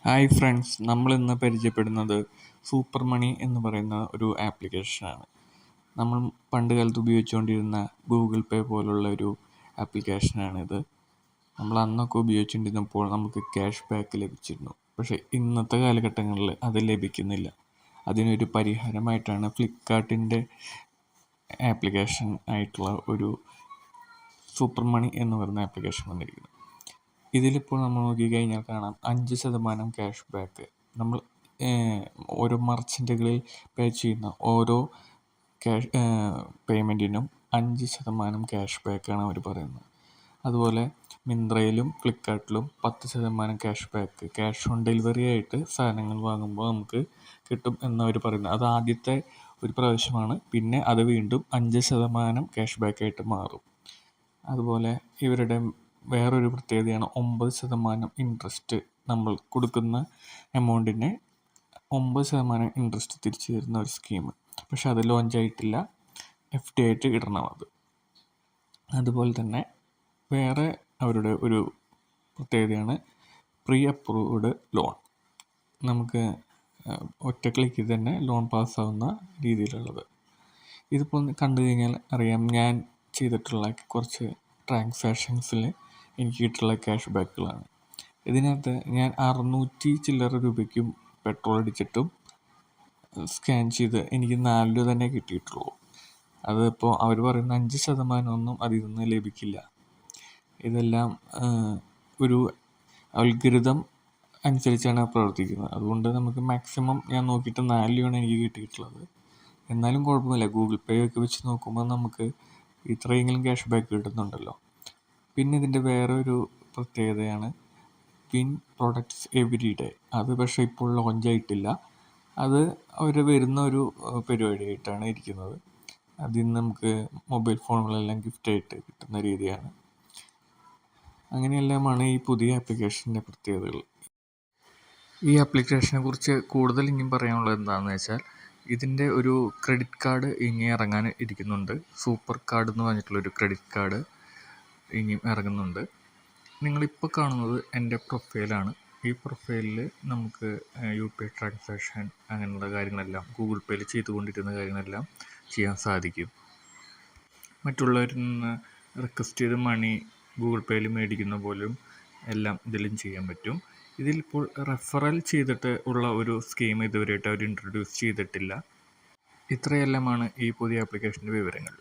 Hi friends, നമ്മളിന്ന് പരിചയപ്പെടുന്നത് super മണി എന്ന് പറയുന്ന ഒരു ആപ്ലിക്കേഷനാണ്. നമ്മൾ പണ്ട് കാലത്ത് ഉപയോഗിച്ചുകൊണ്ടിരുന്ന ഗൂഗിൾ പേ പോലുള്ള ഒരു ആപ്ലിക്കേഷനാണിത്. നമ്മൾ അന്നൊക്കെ ഉപയോഗിച്ചുകൊണ്ടിരുന്നപ്പോൾ നമുക്ക് ക്യാഷ് ബാക്ക് ലഭിച്ചിരുന്നു. പക്ഷേ ഇന്നത്തെ കാലഘട്ടങ്ങളിൽ അത് ലഭിക്കുന്നില്ല. അതിനൊരു പരിഹാരമായിട്ടാണ് ഫ്ലിപ്കാർട്ടിൻ്റെ ആപ്ലിക്കേഷൻ ആയിട്ടുള്ള ഒരു സൂപ്പർ മണി എന്ന് പറയുന്ന ആപ്ലിക്കേഷൻ വന്നിരിക്കുന്നത്. ഇതിലിപ്പോൾ നമ്മൾ നോക്കിക്കഴിഞ്ഞാൽ കാണാം 5% ക്യാഷ് ബാക്ക്. നമ്മൾ ഓരോ മർച്ചൻറ്റുകളിൽ പേ ചെയ്യുന്ന ഓരോ പേയ്മെൻറ്റിനും 5% ക്യാഷ് ബാക്കാണ് അവർ പറയുന്നത്. അതുപോലെ മിന്ത്രയിലും ഫ്ലിപ്കാർട്ടിലും 10% cash back, cash on delivery ആയിട്ട് സാധനങ്ങൾ വാങ്ങുമ്പോൾ നമുക്ക് കിട്ടും എന്നവർ പറയുന്നത്. അത് ആദ്യത്തെ ഒരു പ്രാവശ്യമാണ്. പിന്നെ അത് വീണ്ടും 5% ക്യാഷ് ബാക്കായിട്ട് മാറും. അതുപോലെ ഇവരുടെ വേറൊരു പ്രത്യേകതയാണ് 9% ഇൻട്രസ്റ്റ്. നമ്മൾ കൊടുക്കുന്ന എമൗണ്ടിന് 9% ഇൻട്രസ്റ്റ് തിരിച്ചു തരുന്ന ഒരു സ്കീം. പക്ഷെ അത് ലോഞ്ചായിട്ടില്ല, FD ആയിട്ട് ഇടണം അത്. അതുപോലെ തന്നെ വേറെ അവരുടെ ഒരു പ്രത്യേകതയാണ് പ്രീ അപ്രൂവ്ഡ് ലോൺ. നമുക്ക് ഒറ്റ ക്ലിക്കിൽ തന്നെ ലോൺ പാസ്സാവുന്ന രീതിയിലുള്ളത്. ഇതിപ്പോൾ കണ്ടു കഴിഞ്ഞാൽ അറിയാം, ഞാൻ ചെയ്തിട്ടുള്ള കുറച്ച് ട്രാൻസാക്ഷൻസിൽ എനിക്ക് കിട്ടിയിട്ടുള്ള ക്യാഷ് ബാക്കുകളാണ്. ഇതിനകത്ത് ഞാൻ 600 ചില്ലറ രൂപയ്ക്കും പെട്രോൾ അടിച്ചിട്ടും സ്കാൻ ചെയ്ത് എനിക്ക് 4 രൂപ തന്നെ കിട്ടിയിട്ടുള്ളൂ. അതിപ്പോൾ അവർ പറയുന്ന 5% അതിൽ നിന്ന് ലഭിക്കില്ല. ഇതെല്ലാം ഒരു അൽഗോരിതം അനുസരിച്ചാണ് പ്രവർത്തിക്കുന്നത്. അതുകൊണ്ട് നമുക്ക് മാക്സിമം ഞാൻ നോക്കിയിട്ട് 4 രൂപയാണ് എനിക്ക് കിട്ടിയിട്ടുള്ളത്. എന്നാലും കുഴപ്പമില്ല, ഗൂഗിൾ പേ ഒക്കെ വെച്ച് നോക്കുമ്പോൾ നമുക്ക് ഇത്രയെങ്കിലും ക്യാഷ് ബാക്ക് കിട്ടുന്നുണ്ടല്ലോ. പിന്നെ ഇതിൻ്റെ വേറെ ഒരു പ്രത്യേകതയാണ് വിൻ പ്രൊഡക്ട്സ് എവരി ഡേ. അത് പക്ഷേ ഇപ്പോൾ ലോഞ്ചായിട്ടില്ല. അത് അവർ വരുന്ന ഒരു പരിപാടിയായിട്ടാണ് ഇരിക്കുന്നത്. അതിൽ നിന്ന് നമുക്ക് മൊബൈൽ ഫോണുകളെല്ലാം ഗിഫ്റ്റായിട്ട് കിട്ടുന്ന രീതിയാണ്. അങ്ങനെയെല്ലാമാണ് ഈ പുതിയ ആപ്ലിക്കേഷൻ്റെ പ്രത്യേകതകൾ. ഈ ആപ്ലിക്കേഷനെ കുറിച്ച് കൂടുതൽ ഇനിയും പറയാനുള്ളത് എന്താണെന്ന് വെച്ചാൽ, ഇതിൻ്റെ ഒരു ക്രെഡിറ്റ് കാർഡ് ഇനി ഇറങ്ങാൻ ഇരിക്കുന്നുണ്ട്. സൂപ്പർ കാർഡ് എന്ന് പറഞ്ഞിട്ടുള്ളൊരു ക്രെഡിറ്റ് കാർഡ് ഇനിയും ഇറങ്ങുന്നുണ്ട്. നിങ്ങളിപ്പോൾ കാണുന്നത് എൻ്റെ പ്രൊഫൈലാണ്. ഈ പ്രൊഫൈലിൽ നമുക്ക് UPI ട്രാൻസാക്ഷൻ അങ്ങനെയുള്ള കാര്യങ്ങളെല്ലാം, ഗൂഗിൾ പേയിൽ ചെയ്തുകൊണ്ടിരുന്ന കാര്യങ്ങളെല്ലാം ചെയ്യാൻ സാധിക്കും. മറ്റുള്ളവരിൽ നിന്ന് റിക്വസ്റ്റ് ചെയ്ത് മണി ഗൂഗിൾ പേയിൽ മേടിക്കുന്ന പോലും എല്ലാം ഇതിലും ചെയ്യാൻ പറ്റും. ഇതിലിപ്പോൾ റെഫറൽ ചെയ്തിട്ട് ഉള്ള ഒരു സ്കീം ഇതുവരെയായിട്ട് അവർ ഇൻട്രൊഡ്യൂസ് ചെയ്തിട്ടില്ല. ഇത്രയെല്ലാമാണ് ഈ പുതിയ ആപ്ലിക്കേഷൻ്റെ വിവരങ്ങൾ.